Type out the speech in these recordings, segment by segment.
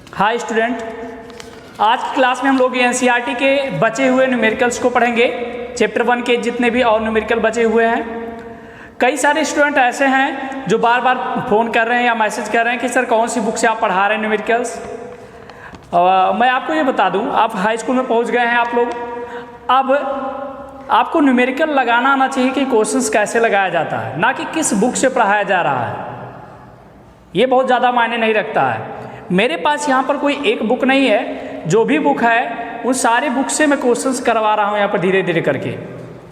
Hi student, आज की class में हम लोग एनसीईआरटी के बचे हुए न्यूमेरिकल्स को पढ़ेंगे। चैप्टर 1 के जितने भी और न्यूमेरिकल बचे हुए हैं। कई सारे स्टूडेंट ऐसे हैं जो बार बार फ़ोन कर रहे हैं या मैसेज कर रहे हैं कि सर कौन सी बुक से आप पढ़ा रहे हैं न्यूमेरिकल्स। मैं आपको ये बता दूं, आप हाई स्कूल में पहुंच गए हैं आप लोग। अब आपको न्यूमेरिकल लगाना आना चाहिए कि क्वेश्चंस कैसे लगाया जाता है, ना कि किस बुक से पढ़ाया जा रहा है। ये बहुत ज़्यादा मायने नहीं रखता है। मेरे पास यहाँ पर कोई एक बुक नहीं है, जो भी बुक है उन सारे बुक से मैं क्वेश्चंस करवा रहा हूँ यहाँ पर धीरे धीरे करके।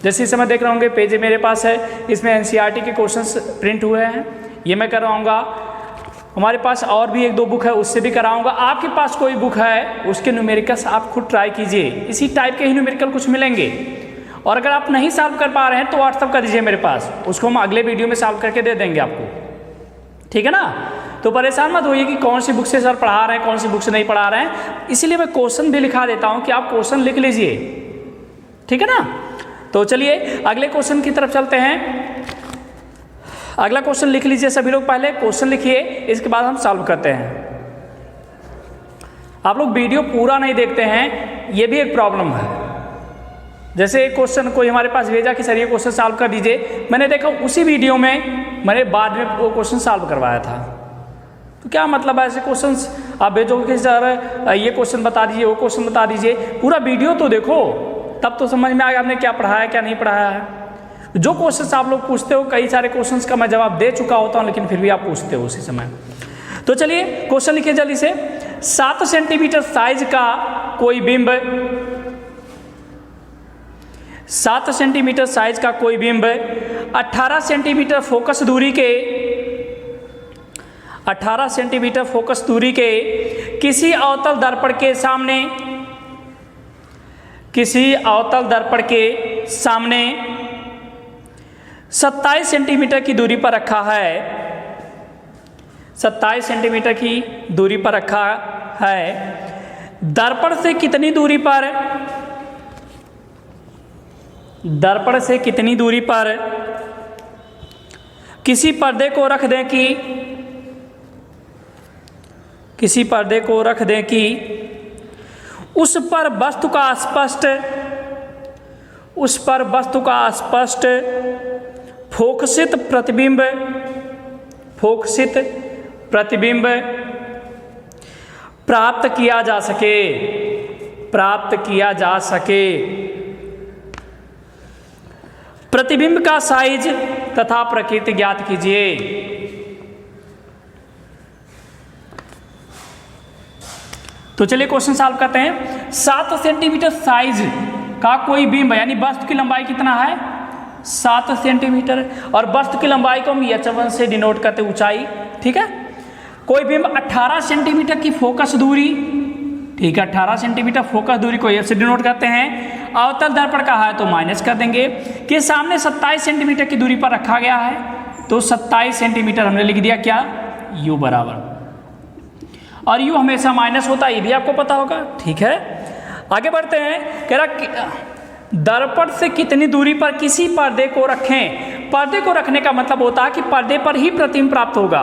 जैसे इस समय देख रहा होंगे पेज मेरे पास है, इसमें एनसीईआरटी के क्वेश्चंस प्रिंट हुए हैं, ये मैं करवाऊँगा। हमारे पास और भी एक दो बुक है, उससे भी कराऊँगा। आपके पास कोई बुक है उसके न्यूमेरिकल्स आप खुद ट्राई कीजिए, इसी टाइप के ही न्यूमेरिकल कुछ मिलेंगे। और अगर आप नहीं सॉल्व कर पा रहे हैं तो व्हाट्सअप कर दीजिए मेरे पास, उसको हम अगले वीडियो में सॉल्व करके दे देंगे आपको, ठीक है ना। तो परेशान मत होइए कि कौन सी बुक से सर पढ़ा रहे हैं, कौन सी बुक से नहीं पढ़ा रहे हैं। इसीलिए मैं क्वेश्चन भी लिखा देता हूं कि आप क्वेश्चन लिख लीजिए, ठीक है ना। तो चलिए अगले क्वेश्चन की तरफ चलते हैं। अगला क्वेश्चन लिख लीजिए सभी लोग, पहले क्वेश्चन लिखिए, इसके बाद हम सॉल्व करते हैं। आप लोग वीडियो पूरा नहीं देखते हैं, ये भी एक प्रॉब्लम है। जैसे एक क्वेश्चन कोई हमारे पास भेजा कि सर ये क्वेश्चन सॉल्व कर दीजिए, मैंने देखा उसी वीडियो में मैंने बाद में वो क्वेश्चन सॉल्व करवाया था। तो क्या मतलब है ऐसे क्वेश्चंस आप भेजोगे कि सर ये क्वेश्चन बता दीजिए, वो क्वेश्चन बता दीजिए। पूरा वीडियो तो देखो, तब तो समझ में आएगा आपने क्या पढ़ाया है क्या नहीं पढ़ाया है। जो क्वेश्चंस आप लोग पूछते हो, कई सारे क्वेश्चंस का मैं जवाब दे चुका होता हूँ, लेकिन फिर भी आप पूछते हो उसी समय। तो चलिए क्वेश्चन लिखिए जल्दी से। 7 सेंटीमीटर साइज का कोई बिंब, 7 सेंटीमीटर साइज का कोई बिंब 18 सेंटीमीटर फोकस दूरी के 18 सेंटीमीटर फोकस दूरी के किसी अवतल दर्पण के सामने, किसी अवतल दर्पण के सामने 27 सेंटीमीटर की दूरी पर रखा है, 27 सेंटीमीटर की दूरी पर रखा है। दर्पण से कितनी दूरी पर, दर्पण से कितनी दूरी पर किसी पर्दे को रख दें कि, किसी पर्दे को रख दें कि उस पर वस्तु का स्पष्ट, उस पर वस्तु का स्पष्ट फोकसित प्रतिबिंब, फोकसित प्रतिबिंब प्राप्त किया जा सके, प्राप्त किया जा सके। प्रतिबिंब का साइज तथा प्रकृति ज्ञात कीजिए। तो चलिए क्वेश्चन सॉल्व करते हैं। 7 सेंटीमीटर साइज का कोई बिंब, यानी वस्तु की लंबाई कितना है 7 सेंटीमीटर, और वस्तु की लंबाई को हम h1 से डिनोट करते ऊंचाई, ठीक है। कोई बिंब 18 सेंटीमीटर की फोकस दूरी, ठीक है, 18 सेंटीमीटर फोकस दूरी को से डिनोट करते हैं। अवतल दर्पण का है तो माइनस कर देंगे, कि सामने 27 सेंटीमीटर की दूरी पर रखा गया है, तो 27 सेंटीमीटर हमने लिख दिया क्या, u बराबर, और u हमेशा माइनस होता है, ये भी आपको पता होगा, ठीक है। आगे बढ़ते हैं, कह रहा दर्पण से कितनी दूरी पर किसी पर्दे को रखें। पर्दे को रखने का मतलब होता है कि पर्दे पर ही प्रतिबिंब प्राप्त होगा,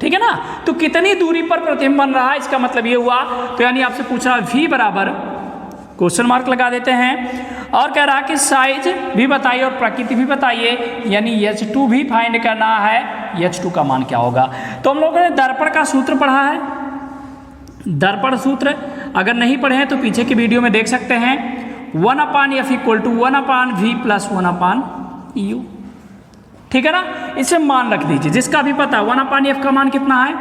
ठीक है ना। तो कितनी दूरी पर प्रतिबिंब बन रहा है, इसका मतलब ये हुआ, तो यानी आपसे पूछ रहा v बराबर क्वेश्चन मार्क लगा देते हैं, और कह रहा कि साइज भी बताइए और प्रकृति भी बताइए, यानी h2 भी फाइंड करना है, h2 का मान क्या होगा। तो हम लोगों ने दर्पण का सूत्र पढ़ा है, दर्पण सूत्र अगर नहीं पढ़े हैं तो पीछे की वीडियो में देख सकते हैं। 1/f = 1/v + 1/u, ठीक है ना। इसे मान रख दीजिए, जिसका भी पता 1/f का मान कितना है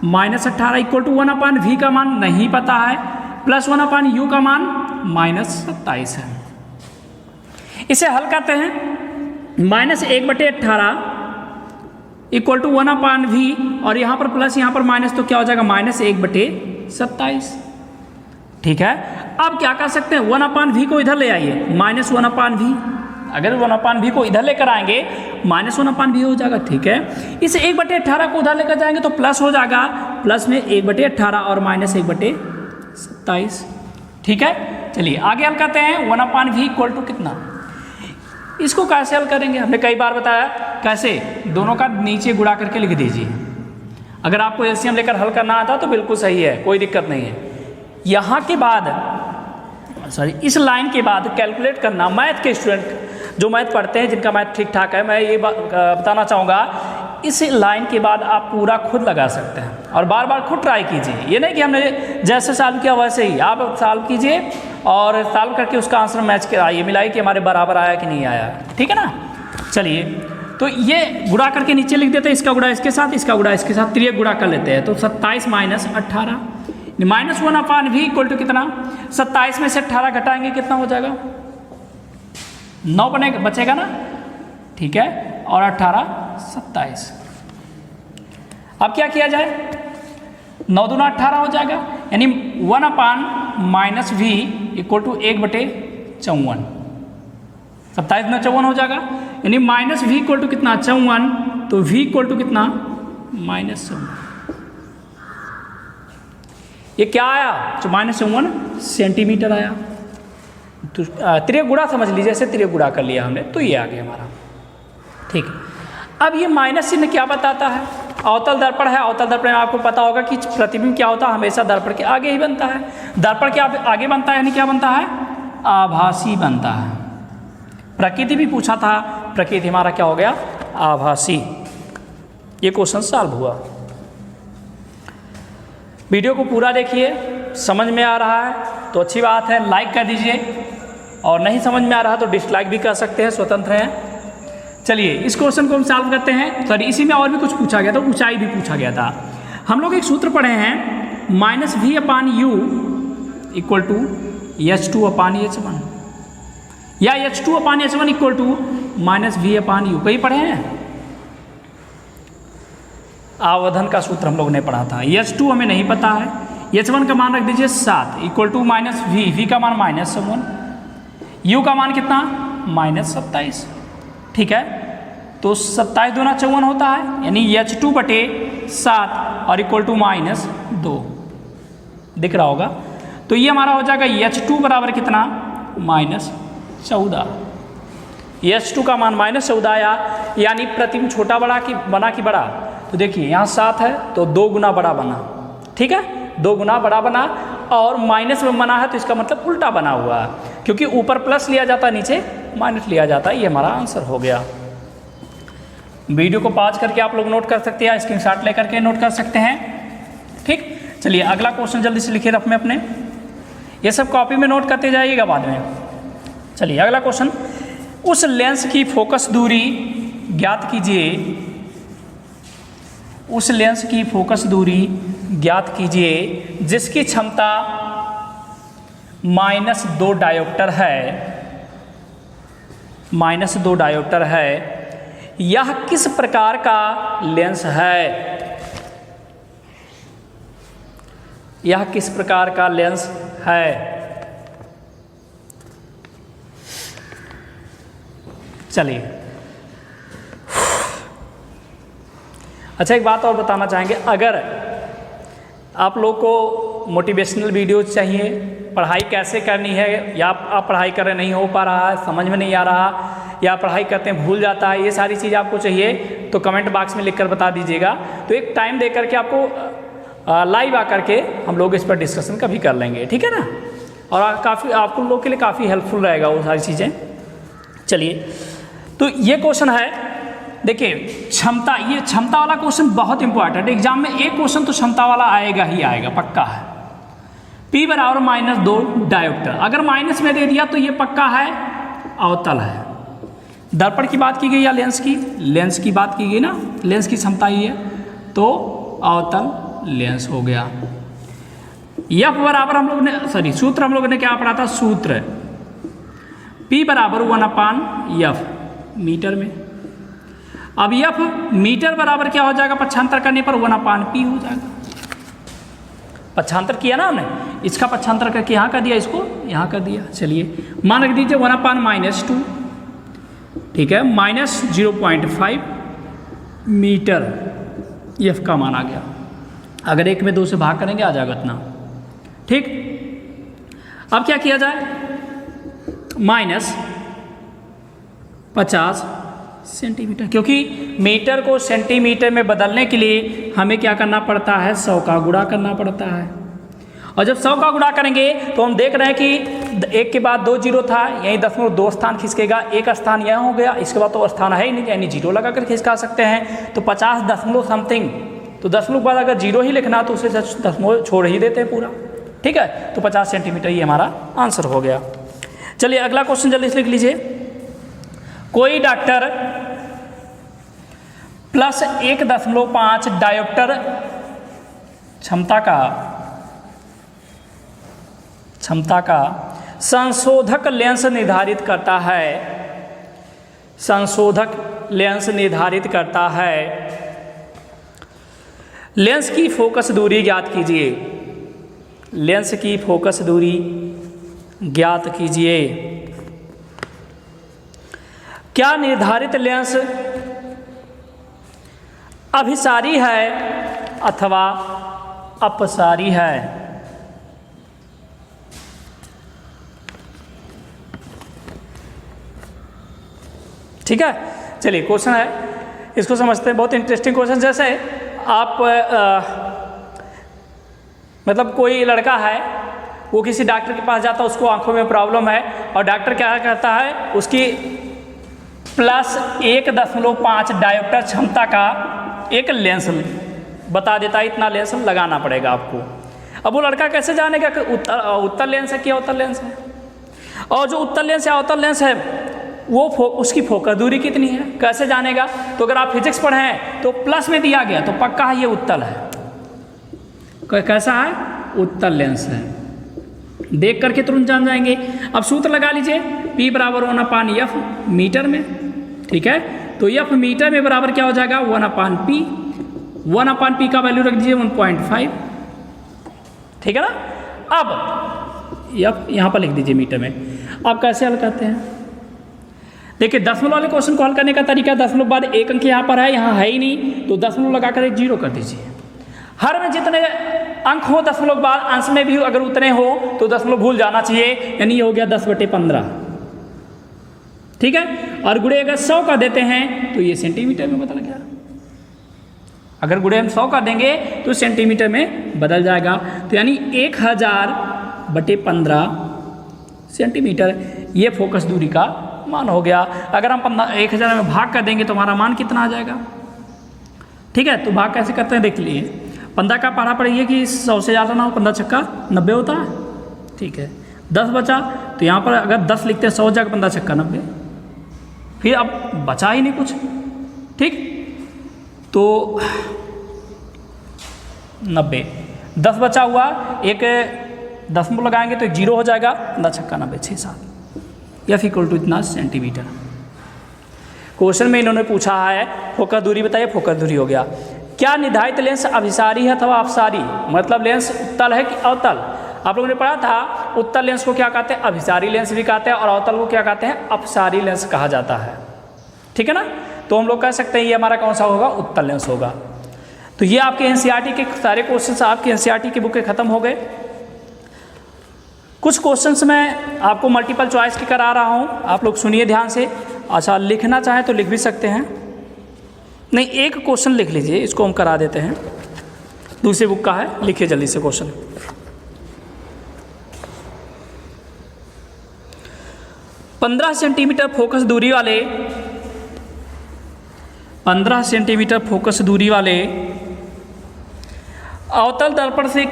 -18 = 1/v का मान नहीं पता है, प्लस 1/u का मान -27 है। इसे हल करते हैं, -1/18 = 1/v, और यहाँ पर प्लस यहाँ पर माइनस, तो क्या हो जाएगा -1/27, ठीक है। अब क्या कर सकते हैं, 1/v को इधर ले आइए, -1/v, अगर 1/v को इधर लेकर आएंगे -1/v हो जाएगा, ठीक है। इसे 1/18 को उधर लेकर जाएंगे तो प्लस हो जाएगा, प्लस में 1/18 और -1/27, ठीक है। चलिए आगे हल करते हैं। 1/v = कितना, इसको कैसे हल करेंगे, हमने कई बार बताया कैसे, दोनों का नीचे गुणा करके लिख दीजिए। अगर आपको एलसीएम लेकर हल करना आता तो बिल्कुल सही है, कोई दिक्कत नहीं है। यहाँ के बाद इस लाइन के बाद कैलकुलेट करना, मैथ के स्टूडेंट जो मैथ पढ़ते हैं, जिनका मैथ ठीक ठाक है, मैं ये बताना चाहूँगा, इस लाइन के बाद आप पूरा खुद लगा सकते हैं और बार बार खुद ट्राई कीजिए। ये नहीं कि हमने जैसे सॉल्व किया वैसे ही आप सॉल्व कीजिए और सॉल्व करके उसका आंसर मैच कराइए, मिलाइए कि हमारे बराबर आया कि नहीं आया, ठीक है ना। चलिए, तो ये गुणा करके नीचे लिख देते हैं, इसका गुणा इसके साथ, इसका गुणा इसके साथ, त्रियक गुणा कर लेते हैं। तो 27 माइनस 18 -1/v इक्वल टू कितना, 27 में से 18 घटाएंगे कितना हो जाएगा, 9 बनेगा, बचेगा ना, ठीक है। और 18 27। अब क्या किया जाए, 9 दूना 18 हो जाएगा, यानी 1/-v इक्वल टू 1/54। 27 में 54 हो जाएगा, यानी -v इक्वल टू कितना 54, तो v इक्वल टू कितना -54। ये क्या आया, तो -54 सेंटीमीटर आया। तो त्रियक गुणा समझ लीजिए, ऐसे त्रियक गुणा कर लिया हमने, तो ये आ गया हमारा, ठीक है। अब ये माइनस चिन्ह क्या बताता है, अवतल दर्पण है, अवतल दर्पण में आपको पता होगा कि प्रतिबिंब क्या होता है, हमेशा दर्पण के आगे ही बनता है। दर्पण के आगे बनता है यानी क्या बनता है, आभासी बनता है। प्रकृति भी पूछा था, प्रकृति हमारा क्या हो गया, आभासी। ये क्वेश्चन सॉल्व हुआ। वीडियो को पूरा देखिए, समझ में आ रहा है तो अच्छी बात है, लाइक कर दीजिए, और नहीं समझ में आ रहा तो डिसलाइक भी कर सकते हैं, स्वतंत्र हैं। चलिए, इस क्वेश्चन को हम सॉल्व करते हैं। सॉरी, इसी में और भी कुछ पूछा गया था, ऊंचाई भी पूछा गया था। हम लोग एक सूत्र पढ़े हैं, -v/u इक्वल टू h2/h1 या h2/h1 इक्वल टू -v/u, कहीं पढ़े हैं? आवर्धन का सूत्र हम लोग ने पढ़ा था। h2 हमें नहीं पता है, h1 का मान रख दीजिए 7 इक्वल टू -v का मान -7, u का मान कितना -27, ठीक है। तो 27 दूना 54 होता है, यानी h2/7 और इक्वल टू -2 दिख रहा होगा। तो ये हमारा हो जाएगा h2 बराबर कितना -14। h2 का मान -14 आया, यानी प्रतिबिंब छोटा बड़ा कि बना कि बड़ा, तो देखिए यहाँ 7 है तो 2 गुना बड़ा बना, ठीक है, 2 गुना बड़ा बना, और माइनस में बना है तो इसका मतलब उल्टा बना हुआ है, क्योंकि ऊपर प्लस लिया जाता है, नीचे माइनस लिया जाता है। ये हमारा आंसर हो गया। वीडियो को पॉज करके आप लोग नोट कर सकते हैं, स्क्रीनशॉट लेकर के नोट कर सकते हैं, ठीक। चलिए, अगला क्वेश्चन जल्दी से लिखिए रफ में अपने, ये सब कॉपी में नोट करते जाइएगा बाद में। चलिए, अगला क्वेश्चन, उस लेंस की फोकस दूरी ज्ञात कीजिए, उस लेंस की फोकस दूरी ज्ञात कीजिए जिसकी क्षमता -2 डायोप्टर है, -2 डायोप्टर है। यह किस प्रकार का लेंस है, यह किस प्रकार का लेंस है। चलिए, अच्छा एक बात और बताना चाहेंगे, अगर आप लोग को मोटिवेशनल वीडियोज चाहिए, पढ़ाई कैसे करनी है, या आप पढ़ाई कर रहे नहीं हो पा रहा है, समझ में नहीं आ रहा, या पढ़ाई करते हैं भूल जाता है, ये सारी चीज़ आपको चाहिए तो कमेंट बॉक्स में लिखकर बता दीजिएगा। तो एक टाइम दे करके आपको लाइव आकर के हम लोग इस पर डिस्कशन कभी कर लेंगे, ठीक है ना, और काफ़ी आपको लोग के लिए काफ़ी हेल्पफुल रहेगा वो सारी चीज़ें। चलिए, तो ये क्वेश्चन है, देखिए क्षमता, ये क्षमता वाला क्वेश्चन बहुत इंपॉर्टेंट है, एग्जाम में एक क्वेश्चन तो क्षमता वाला आएगा ही आएगा, पक्का है। P बराबर -2 डायोप्टर, अगर माइनस में दे दिया तो ये पक्का है अवतल है। दर्पण की बात की गई या लेंस की, लेंस की बात की गई ना, लेंस की क्षमता ही है, तो अवतल लेंस हो गया। F बराबर हम लोग ने, सॉरी सूत्र हम लोग ने क्या पढ़ा था, सूत्र P बराबर 1/F मीटर में। अब F मीटर बराबर क्या हो जाएगा, पक्षांतर करने पर 1/P हो जाएगा। पक्षांतर किया ना हमने, इसका पक्षांतर करके यहाँ कर दिया, इसको यहाँ कर दिया। चलिए, मान रख दीजिए 1/-2, ठीक है, -0.5 मीटर F का मान आ गया। अगर 1 में 2 से भाग करेंगे आ जाएगा इतना, ठीक। अब क्या किया जाए, -50 सेंटीमीटर, क्योंकि मीटर को सेंटीमीटर में बदलने के लिए हमें क्या करना पड़ता है, 100 का गुणा करना पड़ता है। और जब 100 का गुणा करेंगे तो हम देख रहे हैं कि एक के बाद 2 जीरो था, यही 0.2 स्थान खिसकेगा, एक स्थान यहाँ हो गया, इसके बाद तो स्थान है ही नहीं, यानी जीरो लगा कर खिसका सकते हैं। तो 50 दशमलव समथिंग, तो दशमलव के बाद अगर जीरो ही लिखना तो उसे दशमलव छोड़ ही देते हैं पूरा। ठीक है, तो 50 सेंटीमीटर ये हमारा आंसर हो गया। चलिए अगला क्वेश्चन जल्दी से लिख लीजिए। कोई डॉक्टर प्लस 1.5 डायोप्टर क्षमता का संशोधक लेंस निर्धारित करता है, संशोधक लेंस निर्धारित करता है। लेंस की फोकस दूरी ज्ञात कीजिए, लेंस की फोकस दूरी ज्ञात कीजिए। क्या निर्धारित लेंस अभिसारी है अथवा अपसारी है? ठीक है, चलिए क्वेश्चन है, इसको समझते हैं। बहुत इंटरेस्टिंग क्वेश्चन। जैसे आप मतलब कोई लड़का है, वो किसी डॉक्टर के पास जाता है, उसको आंखों में प्रॉब्लम है, और डॉक्टर क्या करता है, उसकी प्लस 1.5 डायोप्टर क्षमता का एक लेंस बता देता है, इतना लेंस लगाना पड़ेगा आपको। अब वो लड़का कैसे जानेगा कि उत्तल लेंस है कि अवतल लेंस है? और जो उत्तल लेंस या अवतल लेंस है वो उसकी फोकस दूरी कितनी है, कैसे जानेगा? तो अगर आप फिजिक्स पढ़े हैं तो प्लस में दिया गया तो पक्का है ये उत्तल है। कैसा है? उत्तल लेंस है, देख करके तुरंत जान जाएंगे। अब सूत्र लगा लीजिए, P बराबर 1/F मीटर में। ठीक है, तो F मीटर में बराबर क्या हो जाएगा, 1/P। 1/P का वैल्यू रख दीजिए 1.5। ठीक है ना। अब F यहाँ पर लिख दीजिए मीटर में। अब कैसे हल करते हैं? देखिए दशमलव वाले क्वेश्चन को हल करने का तरीका, दशमलव बाद एक अंक यहाँ पर है, यहाँ है ही नहीं, तो दशमलव लगाकर एक जीरो कर दीजिए। हर में जितने अंक हो दशमलव के बाद, अंश में भी अगर उतने हो तो दशमलव भूल जाना चाहिए, यानी ये हो गया 10/15। ठीक है, और गुणे अगर 100 का देते हैं तो ये सेंटीमीटर में बदल गया। अगर गुणे हम 100 का देंगे तो सेंटीमीटर में बदल जाएगा, तो यानी 1000/15 सेंटीमीटर ये फोकस दूरी का मान हो गया। अगर हम 1000 में भाग कर देंगे तो हमारा मान कितना आ जाएगा? ठीक है, तो भाग कैसे करते हैं देख लीजिए। 15 का पढ़ा पड़िए कि 100 से ज़्यादा ना हो, 15 छक्का 90 होता है। ठीक है, 10 बचा, तो यहाँ पर अगर 10 लिखते हैं 100 जगह 15 छक्का 90, फिर अब बचा ही नहीं कुछ। ठीक, तो 90, 10 बचा हुआ, एक दशमलव लगाएंगे तो एक जीरो हो जाएगा, 15 छक्का 90, 6 7 F = इतना सेंटीमीटर। क्वेश्चन में इन्होंने पूछा है फोकस दूरी बताइए, फोकस दूरी हो गया। क्या निर्धारित लेंस अभिसारी है अथवा अपसारी? मतलब लेंस उत्तल है कि अवतल? आप लोगों ने पढ़ा था उत्तल लेंस को क्या कहते हैं, अभिसारी लेंस भी कहते हैं, और अवतल को क्या कहते हैं, अपसारी लेंस कहा जाता है। ठीक है ना, तो हम लोग कह सकते हैं ये हमारा कौन सा होगा, उत्तल लेंस होगा। तो ये आपके एनसीईआरटी के सारे क्वेश्चन आपके एनसीईआरटी की बुक के खत्म हो गए। कुछ क्वेश्चंस मैं आपको मल्टीपल चॉइस की करा रहा हूँ, आप लोग सुनिए ध्यान से। अच्छा, लिखना चाहें तो लिख भी सकते हैं, नहीं एक क्वेश्चन लिख लीजिए, इसको हम करा देते हैं, दूसरी बुक का है, लिखिए जल्दी से क्वेश्चन। 15 सेंटीमीटर फोकस दूरी वाले 15 सेंटीमीटर फोकस दूरी वाले अवतल दर्पण से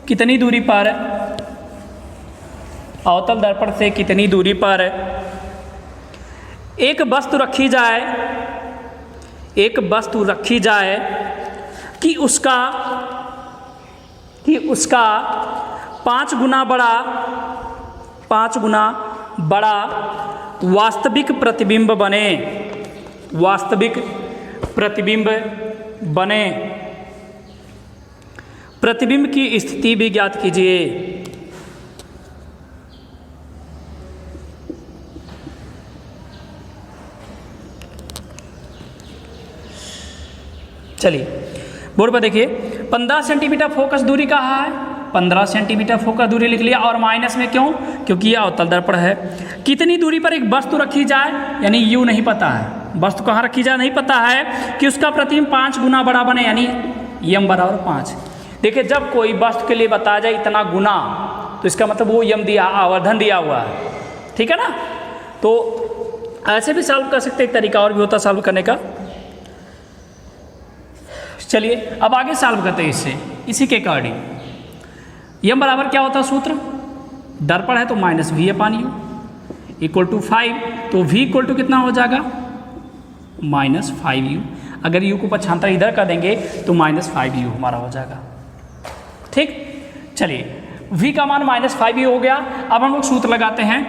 कितनी दूरी पर, अवतल दर्पण से कितनी दूरी पर एक वस्तु रखी जाए, एक वस्तु रखी जाए कि उसका 5 गुना बड़ा वास्तविक प्रतिबिंब बने, वास्तविक प्रतिबिंब बने। प्रतिबिंब की स्थिति भी ज्ञात कीजिए। चलिए बोर्ड पर देखिए, 15 सेंटीमीटर फोकस दूरी कहा है, 15 सेंटीमीटर फोकस दूरी लिख लिया, और माइनस में क्यों, क्योंकि यह अवतल दर्पण है। कितनी दूरी पर एक वस्तु रखी जाए, यानी यू नहीं पता है, वस्तु कहाँ रखी जाए नहीं पता है कि उसका प्रतिबिंब 5 गुना बड़ा बने, यानी यम बराबर 5। देखिए जब कोई वस्तु के लिए बताया जाए इतना गुना, तो इसका मतलब वो यम दिया, आवर्धन दिया हुआ है, ठीक है ना। तो ऐसे भी सॉल्व कर सकते, एक तरीका और भी होता सॉल्व करने का। चलिए अब आगे सॉल्व करते हैं इससे, इसी के अकॉर्डिंग। यम बराबर क्या होता है सूत्र, दर्पण है तो minus v upon u equal to 5, तो v इक्वल टू कितना हो जाएगा माइनस 5u। अगर u को पक्षांतर इधर कर देंगे तो माइनस 5u हमारा हो जाएगा, ठीक। चलिए v का मान माइनस 5u हो गया। अब हम लोग सूत्र लगाते हैं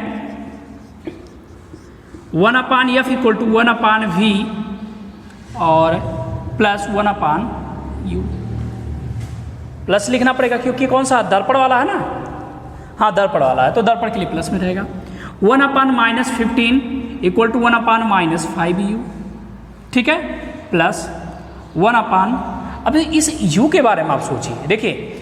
1 upon F equal to 1 upon V और प्लस 1 अपान यू। प्लस लिखना पड़ेगा क्योंकि कौन सा दर्पण वाला है ना, हाँ दर्पण वाला है, तो दर्पण के लिए प्लस में रहेगा। 1 upon minus 15 equal to 1 upon minus 5u, ठीक है, प्लस 1 अपान। अब इस u के बारे में आप सोचिए, देखिए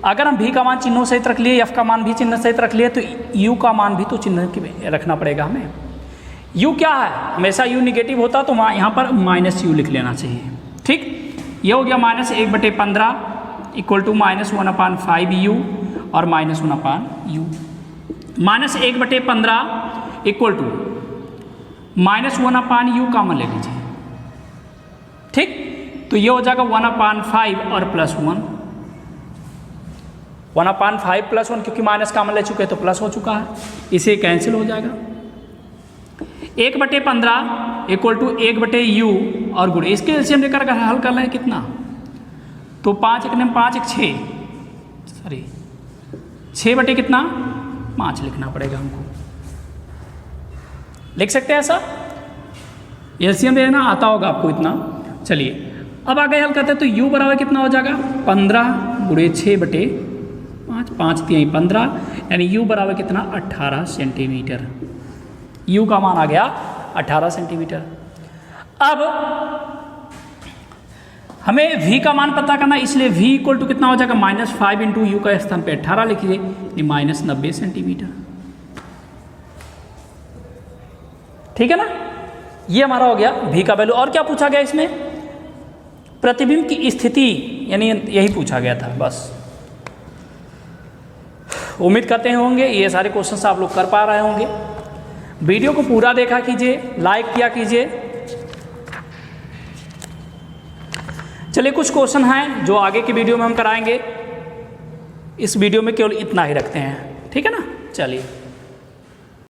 अगर हम v का मान चिन्हों सहित रख लिए, f का मान भी चिन्ह सहित रख लिए, तो u का मान भी तो चिन्ह रखना पड़ेगा हमें। u क्या है, हमेशा u निगेटिव होता तो यहाँ पर माइनस u लिख लेना चाहिए, ठीक। ये हो गया minus 1/15 equal to minus 1 upon 5u और minus 1 upon u। Minus 1/15 equal to minus 1 upon u common ले लीजिए, ठीक। तो ये हो जाएगा 1 अपान 5 और प्लस 1, 1 अपान 5 प्लस 1, क्योंकि माइनस कॉमन ले चुके हैं तो प्लस हो चुका है, इसे कैंसिल हो जाएगा। 1/15 इक्वल टू 1/u और गुणे, इसके एलसीएम लेकर अगर हल कर लें कितना, तो 5 1 5 1 6, सॉरी 6 कितना 5 लिखना पड़ेगा हमको, लिख सकते हैं ऐसा, एलसीएम लेना आता होगा आपको इतना। चलिए अब आगे हल करते हैं, तो u बराबर कितना हो जाएगा 15 गुणे 6/5, 5 3 15, यानी u बराबर कितना 18 सेंटीमीटर। u का मान आ गया 18 सेंटीमीटर। अब हमें v का मान पता करना, इसलिए v इक्वल टू कितना हो जाएगा माइनस 5 इंटू यू का स्थान पे 18 लिखिए, माइनस 90 सेंटीमीटर, ठीक है ना। ये हमारा हो गया v का वैल्यू। और क्या पूछा गया इसमें, प्रतिबिंब की स्थिति, यानी यही पूछा गया था बस। उम्मीद करते होंगे ये सारे क्वेश्चंस आप लोग कर पा रहे होंगे। वीडियो को पूरा देखा कीजिए, लाइक किया कीजिए। चलिए कुछ क्वेश्चन हैं जो आगे की वीडियो में हम कराएंगे, इस वीडियो में केवल इतना ही रखते हैं, ठीक है ना। चलिए।